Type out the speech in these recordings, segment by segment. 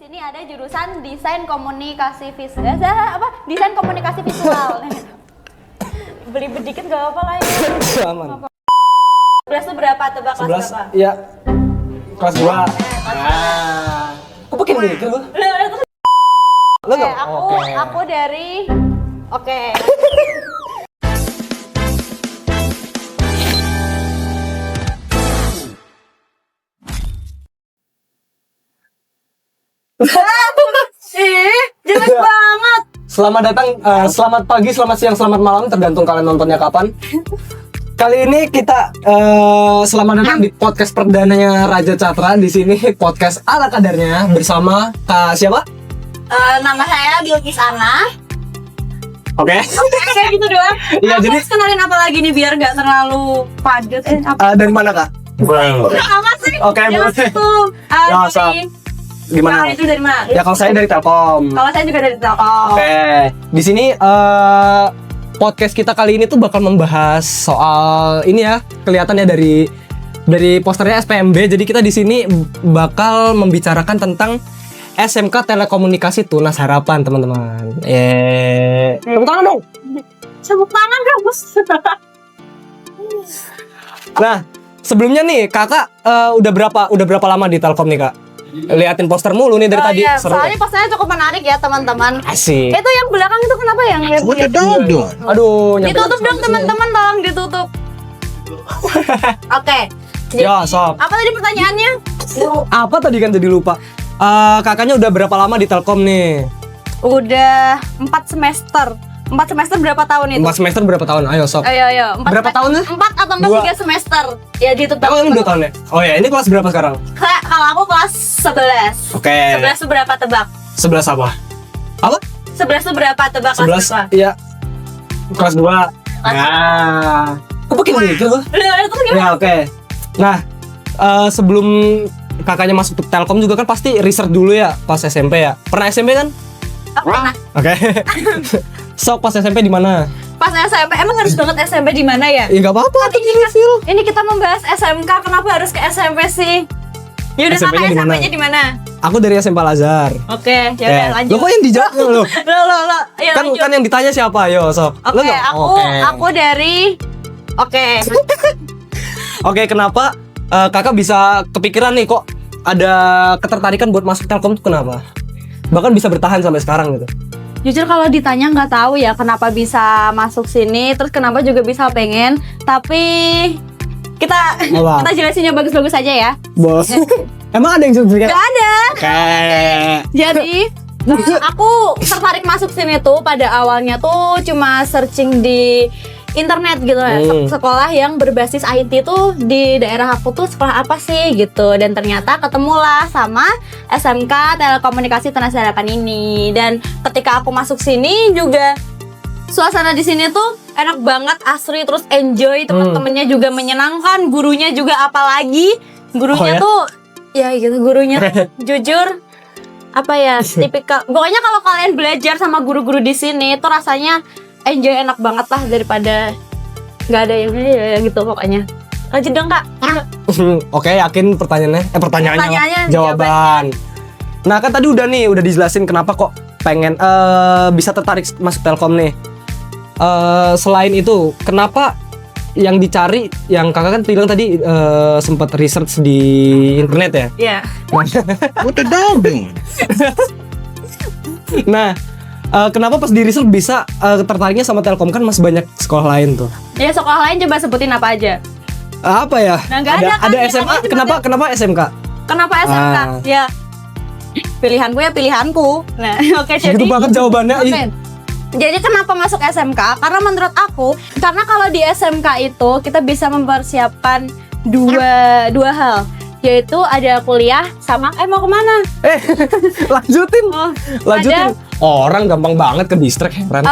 sini ada jurusan desain komunikasi visual. Desain komunikasi visual. Beli bedikit gak apa-apa lah ya. Aman. 11 itu berapa? Tebak kelas berapa? Ya. Kelas 2. Nah. Kok pakai mikir lu? Lu enggak? Aku dari jelek banget. Selamat datang, selamat pagi, selamat siang, selamat malam, tergantung kalian nontonnya kapan. Kali ini kita selamat datang di podcast perdananya Raja Catra. Di sini podcast ala kadarnya bersama Kak siapa? Nama saya Bilkis Ana. Oke. Kayak gitu doang. Iya, Aku jadi harus kenalin apa lagi nih biar nggak terlalu padat. dari mana Kak? Apa sih? Oke, boleh. Ya, so. Gimana? Nah, itu dari mana? Ya kalau saya dari Telkom. Kalau saya juga dari Telkom. Oke. Di sini podcast kita kali ini tuh bakal membahas soal ini ya, kelihatannya dari posternya SPMB. Jadi kita di sini bakal membicarakan tentang SMK Telekomunikasi Tunas Harapan, teman-teman. Tepuk tangan dong. Tepuk tangan dong, Bos. Nah, sebelumnya nih, Kakak udah berapa lama di Telkom nih, Kak? Liatin poster mulu nih dari tadi. Iya, Seru. soalnya posternya cukup menarik ya, teman-teman. Asik. Itu yang belakang itu kenapa yang Aduh, nyampe ditutup ke dong, sini. teman-teman, tolong ditutup. Oke. Jadi, Ya, sob. apa tadi pertanyaannya? Apa tadi kan jadi lupa. Kakaknya udah berapa lama di Telkom nih? Udah 4 semester. 4 semester berapa tahun itu? 4 semester berapa tahun? Ayo, sob. Ayo. Berapa tahunnya? 4 atau enggak 3 semester. Ya ditutup. Emang ini 2 tahun ya? Oh ya, ini kelas berapa sekarang? Kalau aku kelas 11. Oke. 11 itu berapa tebak? 11 apa? Apa? 11 itu berapa tebak? Kelas 11, berapa? iya. Kelas 2. Nah. Kok pakai gitu lu? Itu gimana? Ya, oke. Nah, sebelum kakaknya masuk ke Telkom juga kan pasti research dulu ya pas SMP ya. Pernah SMP kan? Oh, pernah. Oke. So, pas SMP di mana? Pas SMP, emang harus banget SMP di mana ya? Ya enggak apa-apa, tapi reveal. Ini kita membahas SMK, kenapa harus ke SMP sih? Ya udah, SMP-nya kakak di mana? SMP-nya di mana? Aku dari SMP Al-Azhar. Oke, ya udah lanjut. Lo kok yang dijawab lo? Lo. Ya, Kan lanjut. kan yang ditanya siapa? Yo, sok. Lo Oke, nggak? aku dari Oke, kenapa kakak bisa kepikiran nih kok ada ketertarikan buat masuk Telkom tuh kenapa? Bahkan bisa bertahan sampai sekarang gitu. Jujur kalau ditanya nggak tahu ya kenapa bisa masuk sini, terus kenapa juga bisa pengen, tapi kita Apa? jelasinnya bagus-bagus aja ya. Bos. Emang ada yang sebenarnya? Gak ada. Oke. Jadi aku tertarik masuk sini tuh pada awalnya tuh cuma searching di internet gitu ya. Sekolah yang berbasis IT tuh di daerah aku tuh sekolah apa sih gitu, dan ternyata ketemulah sama SMK Telekomunikasi Tunas Harapan ini. Dan ketika aku masuk sini juga suasana di sini tuh enak banget, asri, terus enjoy, teman-temannya juga menyenangkan, gurunya juga apalagi gurunya tuh ya gitu, gurunya tuh jujur apa ya, tipikal. Pokoknya kalau kalian belajar sama guru-guru di sini tuh rasanya enjoy, enak banget lah daripada nggak ada yang ya gitu pokoknya. Lanjut dong, Kak. Oke, yakin pertanyaannya? Pertanyaannya, jawaban. Nah, kan tadi udah dijelasin kenapa kok pengen bisa tertarik masuk Telkom nih. Selain itu, kenapa yang dicari, yang kakak kan bilang tadi sempat research di internet ya? Iya. What the dog doing? Nah, kenapa pas di research bisa tertariknya sama Telkom, kan masih banyak sekolah lain tuh? Ya, sekolah lain coba sebutin apa aja. Apa ya? Nah, nggak ada kan? Ada Yang SMA. tadi Kenapa SMK? Kenapa SMK? Ya, pilihanku ya pilihanku. Nah, oke, jadi Gitu banget jawabannya. Oke. Jadi kenapa masuk SMK? Karena menurut aku, karena kalau di SMK itu kita bisa mempersiapkan dua hal, yaitu ada kuliah sama mau kemana? Lanjutin. Oh, Lanjutin. Orang gampang banget ke distract, heran.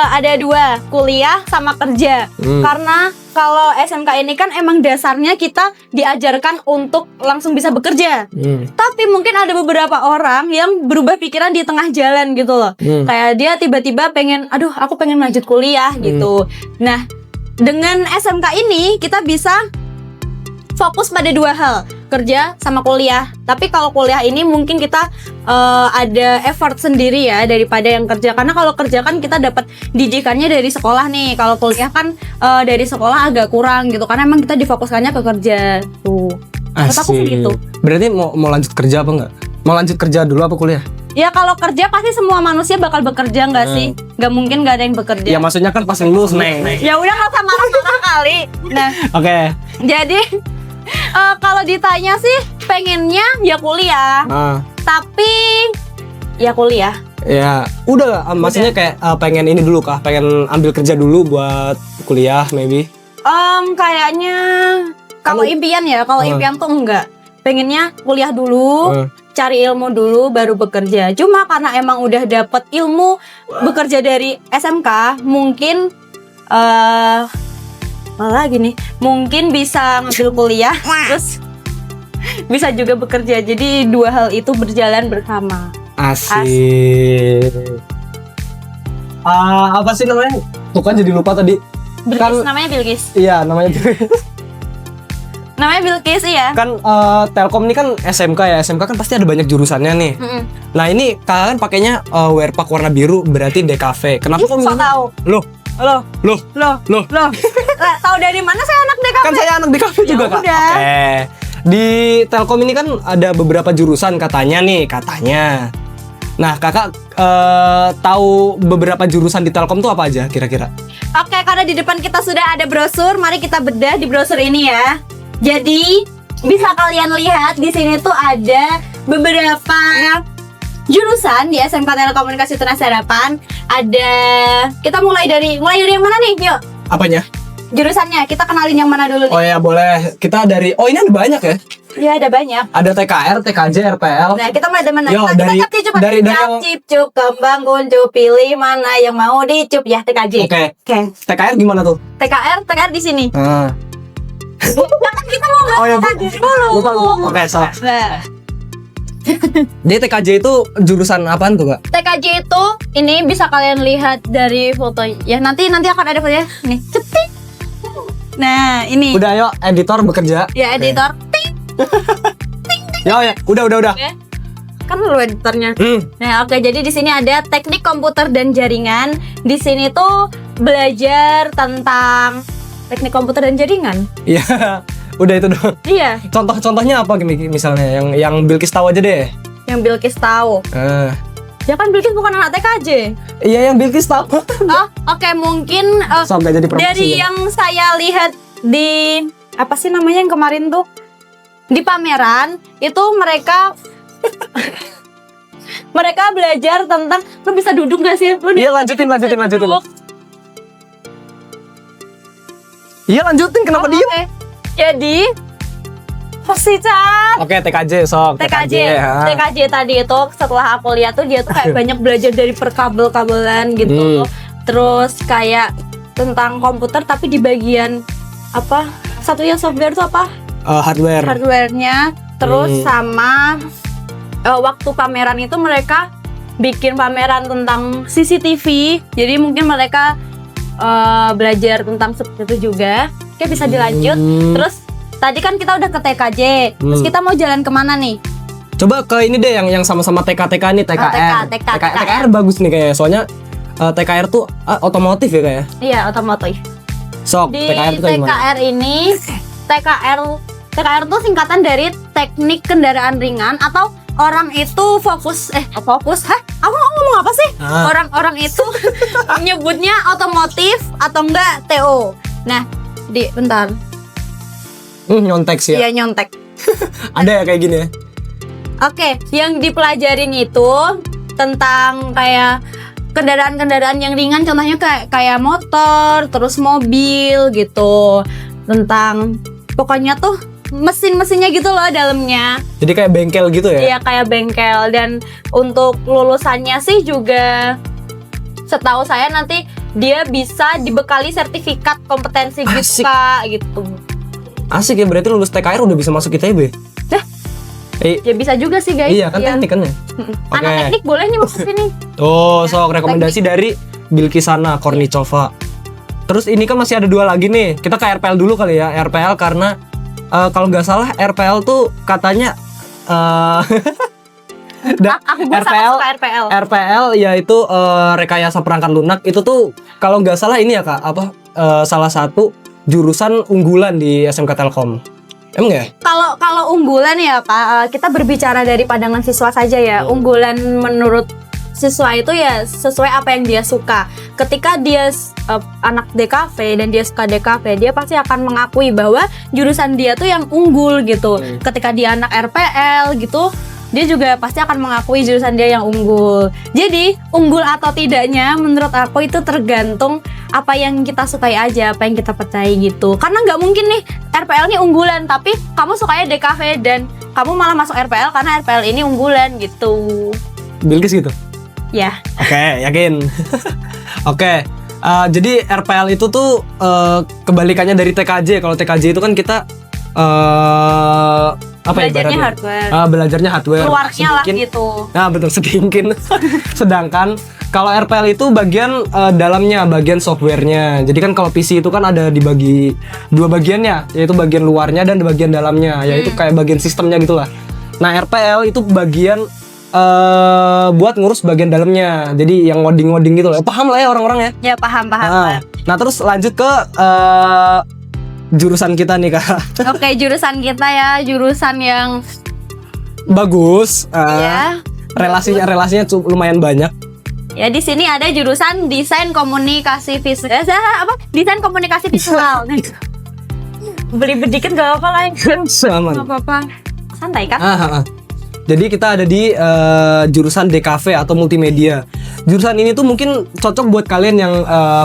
ada 2, kuliah sama kerja. Karena kalau SMK ini kan emang dasarnya kita diajarkan untuk langsung bisa bekerja. Tapi mungkin ada beberapa orang yang berubah pikiran di tengah jalan gitu loh. Kayak dia tiba-tiba pengen, aduh aku pengen lanjut kuliah gitu. Nah, dengan SMK ini kita bisa fokus pada 2 hal. kerja sama kuliah. Tapi kalau kuliah ini mungkin kita ada effort sendiri ya daripada yang kerja. Karena kalau kerja kan kita dapat didikannya dari sekolah nih. Kalau kuliah kan dari sekolah agak kurang gitu. Karena emang kita difokuskannya ke kerja tuh. Menurut aku sih gitu. Berarti mau lanjut kerja apa enggak? Mau lanjut kerja dulu apa kuliah? Ya kalau kerja pasti semua manusia bakal bekerja nggak sih? Nggak mungkin nggak ada yang bekerja. Ya maksudnya kan pas lulus, Neng. Ya udah nggak usah marah-marah kali. Nah, Oke. jadi kalau ditanya sih pengennya ya kuliah. Tapi ya kuliah. Ya udah lah, maksudnya kayak pengen ini dulu kah? Pengen ambil kerja dulu buat kuliah maybe? Kayaknya kalau impian ya, kalau impian tuh enggak. Pengennya kuliah dulu, cari ilmu dulu baru bekerja. Cuma karena emang udah dapet ilmu bekerja dari SMK, mungkin malah gini, mungkin bisa ngambil kuliah terus bisa juga bekerja. Jadi dua hal itu berjalan bersama. Asik. Apa sih namanya? Tuh kan jadi lupa tadi. Bilkis, namanya Bilkis. Iya, namanya Bilkis. Namanya Bilkis ya. Kan Telkom ini kan SMK ya. SMK kan pasti ada banyak jurusannya nih. Nah, ini kakak kan pakainya wearpack warna biru, berarti DKV. Kenapa kok Sok tahu? Loh. Tahu dari mana saya anak DKV? Kan saya anak DKV juga, Kak. Udah. Oke. Di Telkom ini kan ada beberapa jurusan katanya. Nah, kakak tahu beberapa jurusan di Telkom tuh apa aja kira-kira? Oke, karena di depan kita sudah ada brosur, mari kita bedah di brosur ini ya. Jadi bisa kalian lihat di sini tuh ada beberapa jurusan di SMK Telekomunikasi Tunas Harapan. Ada, kita mulai dari yang mana nih? Yuk. Apanya? Jurusannya, kita kenalin yang mana dulu nih? Oh ya boleh. Kita dari, ini ada banyak ya? Ya ada banyak. Ada TKR, TKJ, RPL. Nah kita mulai dari mana? Yo, Kita dari- cip, dari yang- cip, cup, kembang, kuncup, pilih mana yang mau dicup ya TKJ. Oke. Oke. TKR gimana tuh? TKR di sini. Jangan kita mau Oh ya, TKJ dulu. lupa. Oke, salah. Nah, Jadi TKJ itu jurusan apaan tuh, Kak? TKJ itu ini bisa kalian lihat dari foto ya, nanti akan ada fotonya nih. Cetik. Nah ini Udah ayo editor bekerja. ya editor. Ting. Ya, udah. Ya. Kan lu editornya. Nah oke, jadi di sini ada teknik komputer dan jaringan. Di sini tuh belajar tentang teknik komputer dan jaringan. Iya. Udah itu dong. Iya, Contoh-contohnya apa misalnya yang Bilkis tahu aja deh. yang Bilkis tahu. Ya kan Bilkis bukan anak TKJ. Iya, yang Bilkis tahu. Oh, oke, mungkin So, nggak jadi promosi dari ya? yang saya lihat di apa sih namanya yang kemarin tuh di pameran itu mereka mereka belajar tentang, lu bisa duduk gak sih? Lu Iya, lanjutin. duduk. Iya, lanjutin. Kenapa Oh, diem? oke. Jadi pasti cat Oke, TKJ sok. TKJ tadi itu setelah aku lihat tuh dia tuh kayak banyak belajar dari perkabel-kabelan gitu. Terus kayak tentang komputer tapi di bagian apa? Satunya software tuh apa? Hardware. Hardware-nya. Terus sama waktu pameran itu mereka bikin pameran tentang CCTV. Jadi mungkin mereka belajar tentang seperti itu juga. Oke, bisa dilanjut. Terus tadi kan kita udah ke TKJ. Terus kita mau jalan kemana nih? Coba ke ini deh yang sama-sama TK nih, TKR. TKR bagus nih kayaknya. Soalnya TKR tuh otomotif ya kayak. Iya, otomotif. Sok, Di TKR tuh kayak gimana? TKR ini TKR tuh singkatan dari teknik kendaraan ringan atau orang itu fokus. Hah? Aku ngomong apa sih? Orang itu nyebutnya otomotif atau enggak TO. Nah, bentar. Nyontek sih ya. Iya, nyontek. Ada ya kayak gini ya. Oke, yang dipelajarin itu tentang kayak kendaraan-kendaraan yang ringan, contohnya kayak motor, terus mobil gitu. Tentang pokoknya tuh mesin-mesinnya gitu loh dalamnya. Jadi kayak bengkel gitu ya. Iya, kayak bengkel. Dan untuk lulusannya sih juga setahu saya nanti dia bisa dibekali sertifikat kompetensi gitu, Asik. Kak, gitu. Asik ya, berarti lulus TKR udah bisa masuk ITB. Dah. Eh, Ya bisa juga sih, guys. iya kan teknik kan ya. Anak teknik boleh nih masuk sini. Tuh, sok rekomendasi dari Bilkisana Kornicova. Terus ini kan masih ada 2 lagi nih. Kita ke RPL dulu kali ya. RPL karena kalau nggak salah RPL tuh katanya Aku gue RPL suka RPL. RPL yaitu rekayasa perangkat lunak itu tuh kalau nggak salah ini ya Kak, salah satu jurusan unggulan di SMK Telkom. Emang ya? Kalau unggulan ya Kak, kita berbicara dari pandangan siswa saja ya. Unggulan menurut siswa itu ya sesuai apa yang dia suka. Ketika dia anak DKV dan dia suka DKV, dia pasti akan mengakui bahwa jurusan dia tuh yang unggul gitu. Ketika dia anak RPL gitu, dia juga pasti akan mengakui jurusan dia yang unggul. Jadi unggul atau tidaknya menurut aku itu tergantung apa yang kita sukai aja, apa yang kita percaya gitu. Karena nggak mungkin nih RPL ini unggulan tapi kamu sukanya DKV dan kamu malah masuk RPL karena RPL ini unggulan gitu. Bilkis gitu? Ya. Oke, yakin. Oke, jadi RPL itu tuh kebalikannya dari TKJ. Kalau TKJ itu kan kita Belajarnya ibaratnya? hardware. Belajarnya hardware. Keluarnya lah Sedikit. gitu. Nah betul, sedikit. Sedangkan kalau RPL itu bagian dalamnya, bagian softwarenya. Jadi kan kalau PC itu kan ada dibagi dua bagiannya, yaitu bagian luarnya dan bagian dalamnya, yaitu kayak bagian sistemnya gitulah. Nah RPL itu bagian buat ngurus bagian dalamnya. Jadi yang ngoding-ngoding gitu loh. Paham lah ya orang-orang ya? Ya paham. Nah terus lanjut ke jurusan kita nih Kak. Oke, jurusan kita ya, jurusan yang Bagus. ya Relasinya lumayan banyak. ya di sini ada jurusan desain komunikasi visual. Desain komunikasi visual. Beli dikit gak apa-apa lah. Sama. Gak apa-apa. Santai kan? Jadi kita ada di jurusan DKV atau multimedia. Jurusan ini tuh mungkin cocok buat kalian yang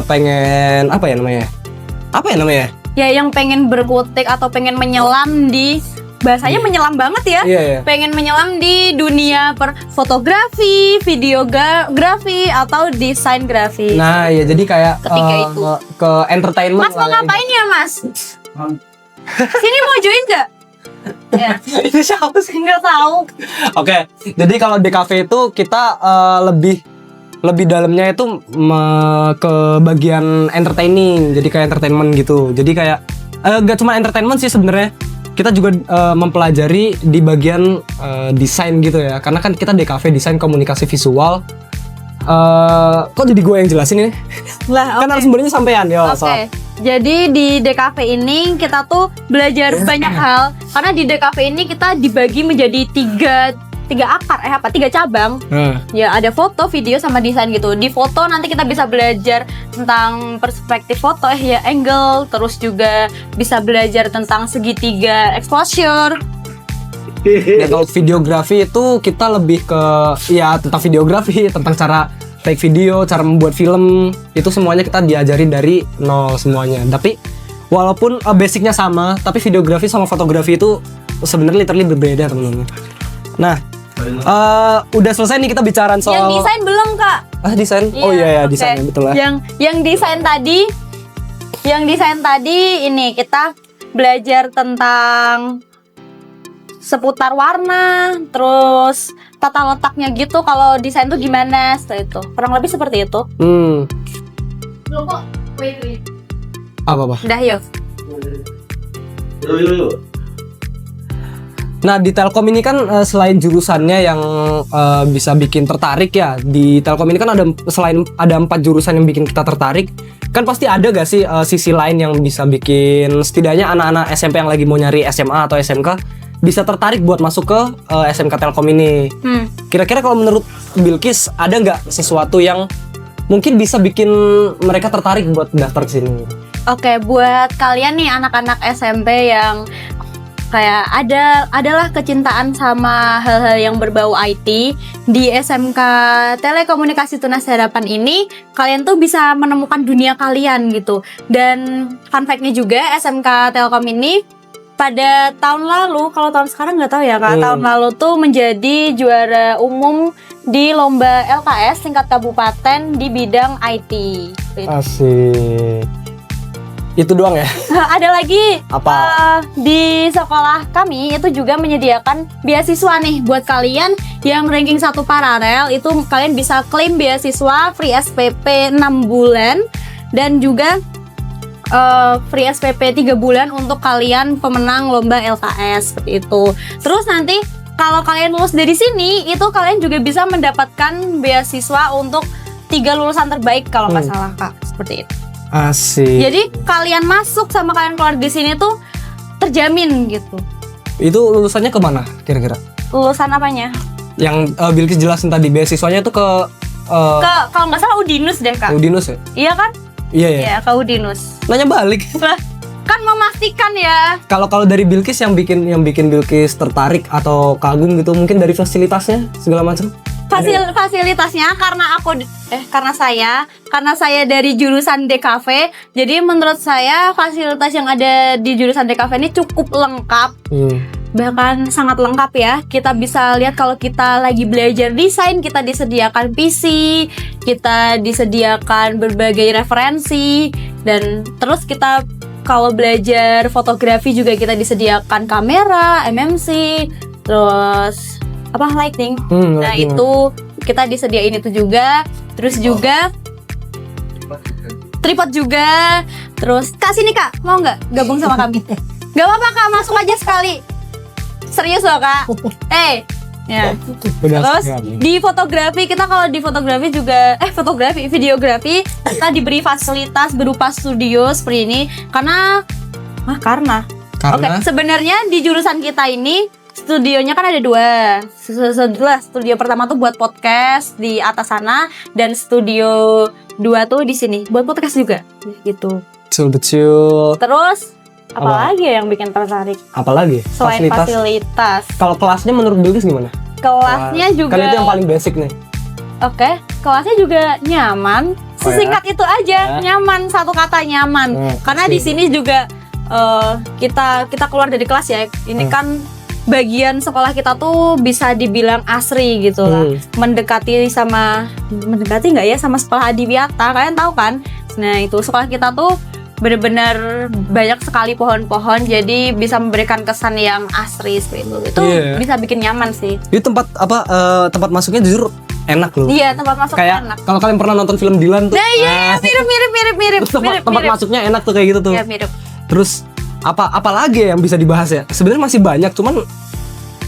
pengen apa ya namanya? Ya yang pengen berkutik atau pengen menyelam di bahasanya menyelam banget ya. Iya. Pengen menyelam di dunia fotografi, videografi atau desain grafis. Nah, ya jadi kayak Ketiga itu. ke entertainment. Mas mau ngapain ya, Mas? Sini mau join nggak? Ya. Itu siapa sih? Nggak tahu. Oke, jadi kalau DKV itu kita lebih dalamnya itu ke bagian entertaining, jadi kayak entertainment gitu. Jadi kayak gak cuma entertainment sih sebenarnya, kita juga mempelajari di bagian desain gitu ya. Karena kan kita DKV desain komunikasi visual. Kok jadi gue yang jelasin ini? Lah, Kan narasumbernya sampean ya. Oke. Jadi di DKV ini kita tuh belajar banyak hal. Karena di DKV ini kita dibagi menjadi tiga cabang. Ya ada foto, video sama desain gitu. Di foto nanti kita bisa belajar tentang perspektif foto ya, angle, terus juga bisa belajar tentang segitiga exposure. Ya kalau videografi itu kita lebih ke ya tentang videografi, tentang cara take video, cara membuat film, itu semuanya kita diajarin dari nol semuanya. Tapi walaupun basicnya sama, tapi videografi sama fotografi itu sebenarnya literally berbeda teman-teman. Nah, udah selesai nih kita bicara soal Yang desain belum, Kak? Desain. Oh iya oke. desain betul lah. Yang desain tadi ini kita belajar tentang seputar warna, terus tata letaknya gitu. Kalau desain tuh gimana? Setelah itu kurang lebih seperti itu. Belum kok. Wait. Apa? Udah yuk. Nah di Telkom ini kan selain jurusannya yang bisa bikin tertarik ya, di Telkom ini kan selain ada 4 jurusan yang bikin kita tertarik, kan pasti ada gak sih sisi lain yang bisa bikin setidaknya anak-anak SMP yang lagi mau nyari SMA atau SMK bisa tertarik buat masuk ke SMK Telkom ini. Kira-kira kalau menurut Bilkis ada nggak sesuatu yang mungkin bisa bikin mereka tertarik buat daftar ke sini? Oke, buat kalian nih anak-anak SMP yang kayak adalah kecintaan sama hal-hal yang berbau IT, di SMK Telekomunikasi Tunas Harapan ini kalian tuh bisa menemukan dunia kalian gitu. Dan fun fact-nya juga SMK Telkom ini pada tahun lalu, kalau tahun sekarang nggak tahu ya Kak, tahun lalu tuh menjadi juara umum di lomba LKS tingkat kabupaten di bidang IT. Asik. Itu doang ya? Ada lagi. Apa? Di sekolah kami itu juga menyediakan beasiswa nih buat kalian yang ranking 1 paralel. Itu kalian bisa klaim beasiswa free SPP 6 bulan dan juga free SPP 3 bulan untuk kalian pemenang lomba LKS seperti itu. Terus nanti kalau kalian lulus dari sini, itu kalian juga bisa mendapatkan beasiswa untuk 3 lulusan terbaik kalau nggak salah Kak, seperti itu. Asik. Jadi kalian masuk sama kalian keluar di sini tuh terjamin gitu. Itu lulusannya kemana kira-kira? Lulusan apanya? Yang Bilkis jelasin tadi, beasiswanya tuh ke Ke kalau nggak salah Udinus deh Kak. Udinus ya? Iya kan? Iya ya. Iya, ke Udinus. Nanya balik. Lah, kan memastikan ya. Kalau dari Bilkis yang bikin Bilkis tertarik atau kagum gitu, mungkin dari fasilitasnya segala macam. Fasilitasnya karena saya dari jurusan DKV, jadi menurut saya fasilitas yang ada di jurusan DKV ini cukup lengkap. Bahkan sangat lengkap ya. Kita bisa lihat kalau kita lagi belajar desain, kita disediakan PC, kita disediakan berbagai referensi, dan terus kita kalau belajar fotografi juga kita disediakan kamera, MMC, terus lighting. Nah, lighting. itu kita disediain itu juga. Terus juga tripod juga. Terus Kak, sini Kak, mau nggak gabung sama kami? Gak apa-apa Kak, masuk aja sekali. Serius loh Kak. Ya. Terus di fotografi, kita kalau di fotografi juga videografi kita diberi fasilitas berupa studio seperti ini karena Oke, sebenarnya di jurusan kita ini studionya kan ada 2. Studio pertama tuh buat podcast di atas sana, dan studio 2 tuh di sini buat podcast juga gitu. Betul. Terus apalagi yang bikin tertarik? Apalagi? Selain fasilitas. Kalau kelasnya menurut Bilkis gimana? Kelasnya juga. Kan itu yang paling basic nih. Oke, kelasnya juga nyaman. Sesingkat itu aja, nyaman, satu kata nyaman. Karena di sini juga kita keluar dari kelas ya. Ini kan bagian sekolah kita tuh bisa dibilang asri gitu lah. Mendekati nggak ya sama sekolah Adiwiyata, kalian tahu kan? Nah, itu sekolah kita tuh benar-benar banyak sekali pohon-pohon, jadi bisa memberikan kesan yang asri seperti itu. Itu bisa bikin nyaman sih. Itu tempat masuknya jujur enak loh. Iya, tempat masuk kayak enak. Kalau kalian pernah nonton film Dilan tuh. Nah, iya, mirip. Tempat masuknya enak tuh kayak gitu tuh. Iya, mirip. Terus apa lagi yang bisa dibahas ya? Sebenarnya masih banyak, cuman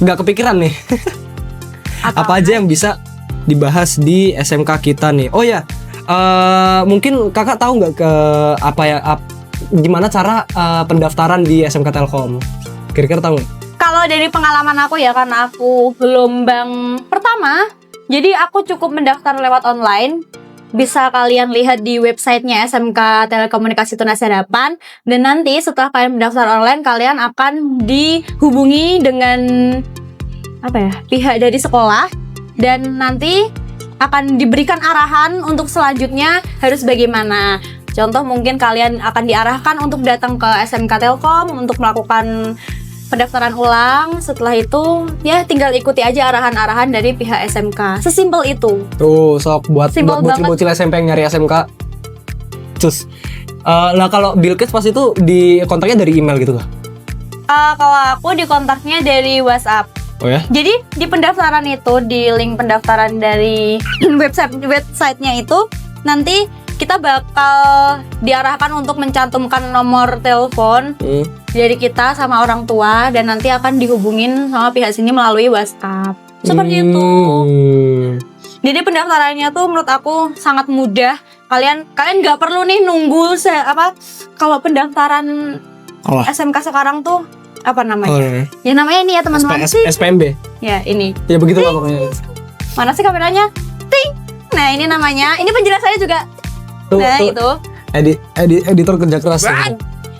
nggak kepikiran nih. Apa aja yang bisa dibahas di SMK kita nih? Oh ya, mungkin kakak tahu nggak gimana cara pendaftaran di SMK Telkom? Kira-kira tahu nggak? Kalau dari pengalaman aku ya, karena aku gelombang pertama, jadi aku cukup mendaftar lewat online. Bisa kalian lihat di websitenya SMK Telekomunikasi Tunas Harapan. Dan nanti setelah kalian mendaftar online, kalian akan dihubungi dengan pihak dari sekolah, dan nanti akan diberikan arahan untuk selanjutnya harus bagaimana. Contoh, mungkin kalian akan diarahkan untuk datang ke SMK Telkom untuk melakukan pendaftaran ulang. Setelah itu ya tinggal ikuti aja arahan-arahan dari pihak SMK. Sesimpel itu. Tuh, sok buat bocil-bocil SMP yang nyari SMK. Cus. Nah, kalau Bilkis pas itu di kontaknya dari email gitu kah? Kalau aku di kontaknya dari WhatsApp. Oh ya? Jadi di pendaftaran itu, di link pendaftaran dari websitenya itu, nanti kita bakal diarahkan untuk mencantumkan nomor telepon dari kita sama orang tua, dan nanti akan dihubungin sama pihak sini melalui WhatsApp. Seperti itu. Jadi pendaftarannya tuh menurut aku sangat mudah. Kalian nggak perlu nih nunggu kalau pendaftaran SMK sekarang tuh apa namanya? Ya namanya ini ya teman-teman. SPMB. Ya ini. Ya begitu lah pokoknya. Mana sih kameranya? Ting. Nah ini namanya. Ini penjelasannya juga. Itu. Editor kerja keras.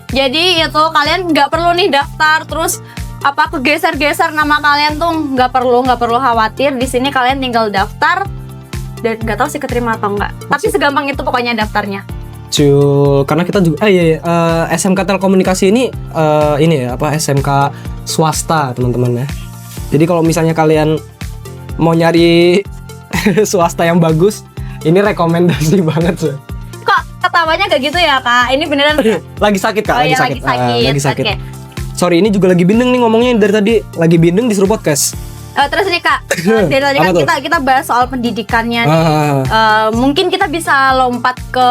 Jadi itu kalian nggak perlu nih daftar terus kegeser-geser nama kalian tuh nggak perlu khawatir. Di sini kalian tinggal daftar dan nggak tahu sih keterima atau enggak. Tapi segampang itu pokoknya daftarnya. Karena kita juga SMK Telekomunikasi ini SMK swasta teman-teman ya. Jadi kalau misalnya kalian mau nyari swasta yang bagus, ini rekomendasi banget sih. Kok ketawanya gak gitu ya Kak? Ini beneran lagi sakit Kak, lagi sakit. Lagi sakit. Okay. Sorry, ini juga lagi bindeng nih ngomongnya dari tadi, lagi bindeng disuruh podcast. Terus nih Kak, dari tadi kan kita bahas soal pendidikannya. Mungkin kita bisa lompat ke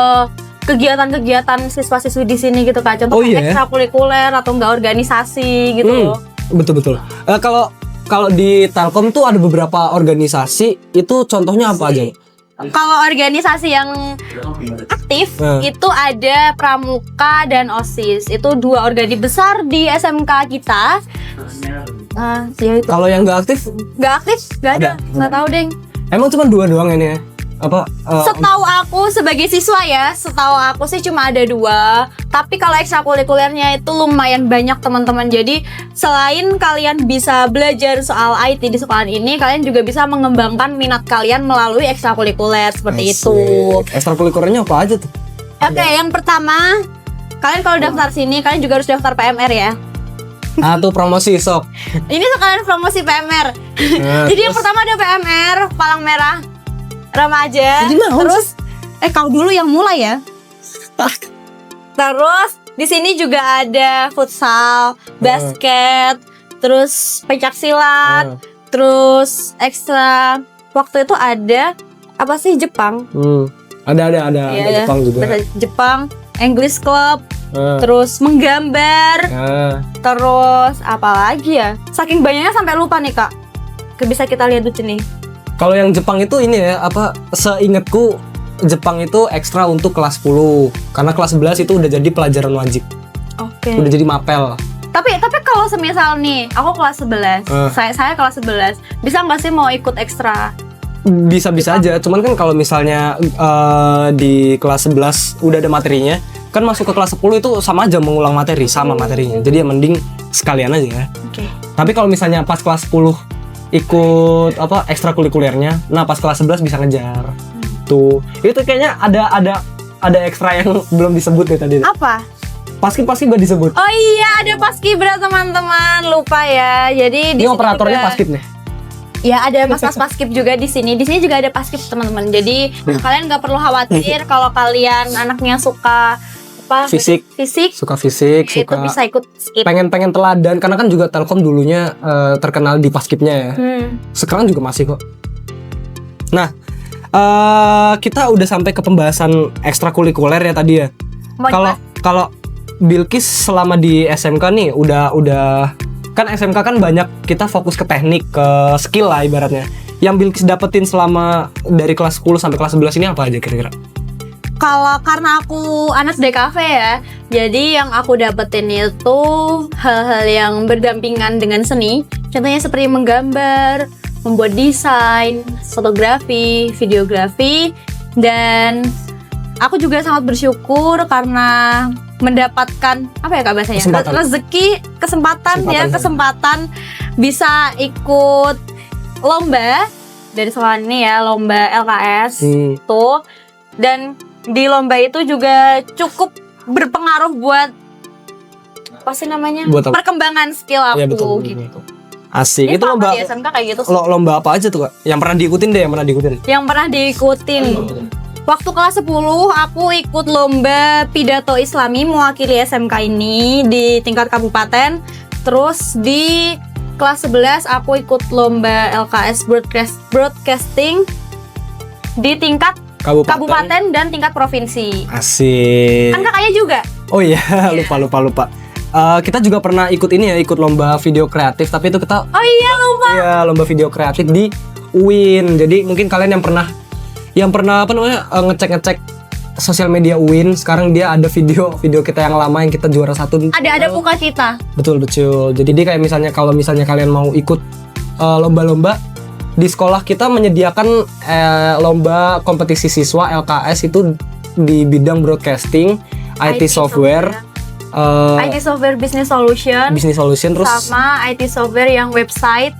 kegiatan-kegiatan siswa-siswi di sini gitu Kak. Contoh Oh, iya? ekstrakurikuler atau enggak organisasi gitu loh. Betul. Kalau di Telkom tuh ada beberapa organisasi, itu contohnya apa aja? Kalau organisasi yang aktif itu ada Pramuka dan OSIS. Itu 2 organisasi besar di SMK kita. Ya itu. Kalau yang nggak aktif, Nggak aktif? Nggak ada. Nggak tahu deng. emang cuma 2 doang ini ya? Apa? Setahu aku sebagai siswa ya, setahu aku sih cuma ada 2. Tapi kalau ekstrakurikulernya itu lumayan banyak teman-teman. Jadi selain kalian bisa belajar soal IT di sekolah ini, kalian juga bisa mengembangkan minat kalian melalui ekstrakurikuler seperti itu. Ekstrakurikulernya apa aja tuh? Oke, yang pertama, kalian kalau daftar sini, kalian juga harus daftar PMR ya. Tuh promosi sok. Ini sekalian promosi PMR. Jadi yang pertama ada PMR Palang Merah Remaja. Jadi naon Terus kau dulu yang mulai ya. Terus di sini juga ada futsal, basket, terus pencak silat, terus ekstra waktu itu ada apa sih Jepang? Ada Jepang juga. Bahasa Jepang, English Club, terus menggambar, terus apa lagi ya? Saking banyaknya sampai lupa nih Kak. Bisa kita lihat dulu nih. Kalau yang Jepang itu ini ya, apa seingatku Jepang itu ekstra untuk kelas 10. Karena kelas 11 itu udah jadi pelajaran wajib. Oke. Udah jadi mapel. Tapi kalau semisal nih, aku kelas 11, saya kelas 11, bisa nggak sih mau ikut ekstra? Bisa aja, cuman kan kalau misalnya di kelas 11 udah ada materinya, kan masuk ke kelas 10 itu sama aja mengulang materi, sama materinya. Jadi ya mending sekalian aja ya. Oke. Tapi kalau misalnya pas kelas 10 ikut apa ekstrakurikulernya, nah pas kelas 11 bisa ngejar. Tuh, itu kayaknya ada ekstra yang belum disebut nih tadi. Apa? Paskib gak disebut. Oh iya, ada paskibra teman-teman, lupa ya. Jadi di Ini sini operatornya juga- paskib nih. Ya ada mas-mas paskib juga di sini. Di sini juga ada paskib teman-teman. Jadi kalian nggak perlu khawatir kalau kalian anaknya suka apa? Fisik. Fisik. Suka fisik, Itu suka bisa ikut skip. pengen teladan, karena kan juga Telkom dulunya terkenal di paskibnya ya. Sekarang juga masih kok. Nah, kita udah sampai ke pembahasan ekstrakurikuler ya tadi ya. Kalau Bilkis selama di SMK nih udah kan SMK kan banyak kita fokus ke teknik, ke skill lah ibaratnya. Yang Bilkis dapetin selama dari kelas 10 sampai kelas 11 ini apa aja kira-kira? Kalau karena aku anak DKV ya, jadi yang aku dapetin itu hal-hal yang berdampingan dengan seni. Contohnya seperti menggambar, membuat desain, fotografi, videografi, dan aku juga sangat bersyukur karena mendapatkan apa ya Kak bahasanya? Kesempatan bisa ikut lomba dari sekolah ini ya, lomba LKS tuh. Dan di lomba itu juga cukup berpengaruh buat apa sih namanya? Buat apa? Perkembangan skill aku Iya, betul. gitu. Asik. Ini Itu lomba di SMK kayak gitu sih. lomba apa aja tuh Kak? Yang pernah diikutin deh, Yang pernah diikutin. Waktu kelas 10 aku ikut lomba pidato Islami mewakili SMK ini di tingkat kabupaten. Terus di kelas 11 aku ikut lomba LKS broadcasting di tingkat kabupaten dan tingkat provinsi. Asik. Kan kakaknya juga? Oh iya, lupa. Kita juga pernah ikut ini ya, ikut lomba video kreatif, tapi itu kita Oh iya, lupa. Iya, lomba video kreatif di UIN. Jadi mungkin kalian yang pernah apa namanya ngecek sosial media UIN, sekarang dia ada video kita yang lama yang kita juara 1. Ada muka kita. Betul. Jadi dia kayak kalau misalnya kalian mau ikut lomba-lomba di sekolah, kita menyediakan lomba kompetisi siswa LKS itu di bidang broadcasting, IT software, IT software business solution terus sama IT software yang website.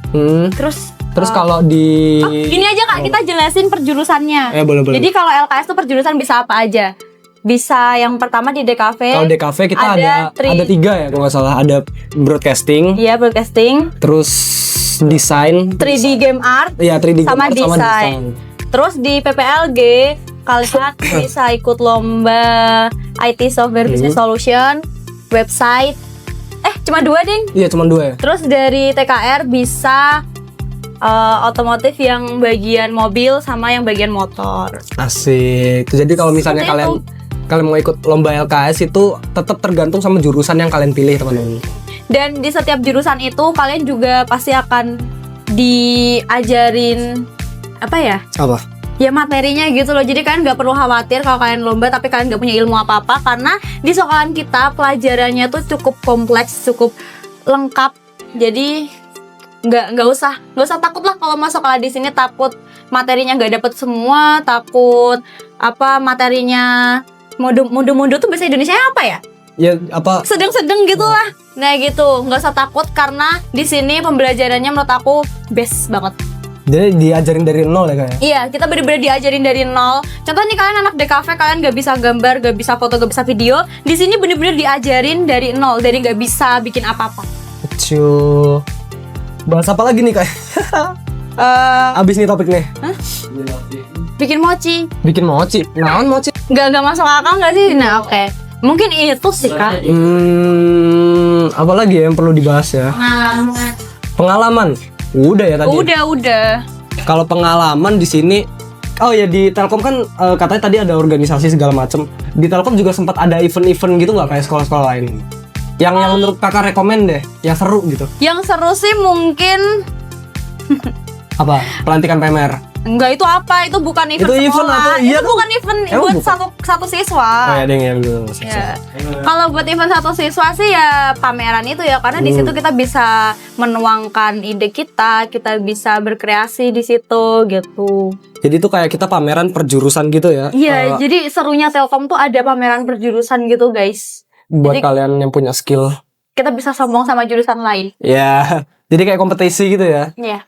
Terus kalau di gini aja Kak, kita jelasin perjurusannya. Boleh. Jadi kalau LKS tuh perjurusan bisa apa aja? Bisa yang pertama di DKV. Kalau DKV kita ada 3 ya kalau nggak salah. Ada broadcasting. Iya, broadcasting. Terus desain. 3D game art. Iya, 3D sama game art sama desain. desain. Terus di PPLG kalian bisa ikut lomba IT software business solution, website. Cuma 2 ding. Iya, cuma 2 ya. Terus dari TKR bisa otomotif yang bagian mobil sama yang bagian motor. Asik. Jadi kalau misalnya Seperti kalian mau ikut lomba LKS itu tetap tergantung sama jurusan yang kalian pilih, teman-teman. Dan di setiap jurusan itu kalian juga pasti akan diajarin apa ya? Apa? Ya materinya gitu loh. Jadi kalian nggak perlu khawatir kalau kalian lomba tapi kalian nggak punya ilmu apa-apa, karena di sekolahan kita pelajarannya tuh cukup kompleks, cukup lengkap. Jadi nggak usah takut lah kalau masuk sekolah di sini, takut materinya nggak dapet semua, takut apa materinya mundur tuh bahasa Indonesia apa ya? Ya apa? Sedang-sedang gitulah. Nah gitu, nggak usah takut karena di sini pembelajarannya menurut aku best banget. Jadi diajarin dari nol ya kayak. Iya, kita bener-bener diajarin dari nol. Contoh nih kalian anak DKV, kalian gak bisa gambar, gak bisa foto, gak bisa video. Di sini bener-bener diajarin dari nol, dari gak bisa bikin apa-apa. Cuy. Bahas apa lagi nih kayak? Abis nih topik nih. Bikin mochi. Bikin mochi. Naon mochi? Gak masuk akal gak sih? Nah oke. Mungkin itu sih kak. Apa lagi ya yang perlu dibahas ya? Pengalaman. Udah ya tadi. Udah. Kalau pengalaman di sini, oh ya di Telkom kan katanya tadi ada organisasi segala macem. Di Telkom juga sempat ada event-event gitu nggak kayak sekolah-sekolah lain? Yang menurut kakak rekomen deh, yang seru gitu. Yang seru sih mungkin Apa? Pelantikan PMR. enggak, itu apa? Itu bukan event Itu event sekolah. apa? Iya Itu kan? bukan event Emang buat bukan? satu siswa. Oh ya, deng yang dulu. Ya. Kalau buat event satu siswa sih ya pameran itu ya, karena di situ kita bisa menuangkan ide kita bisa berkreasi di situ gitu. Jadi itu kayak kita pameran perjurusan gitu ya? Iya, jadi serunya Telkom tuh ada pameran perjurusan gitu guys. Buat jadi- kalian yang punya skill. Kita bisa sombong sama jurusan lain. Ya, jadi kayak kompetisi gitu ya? Iya.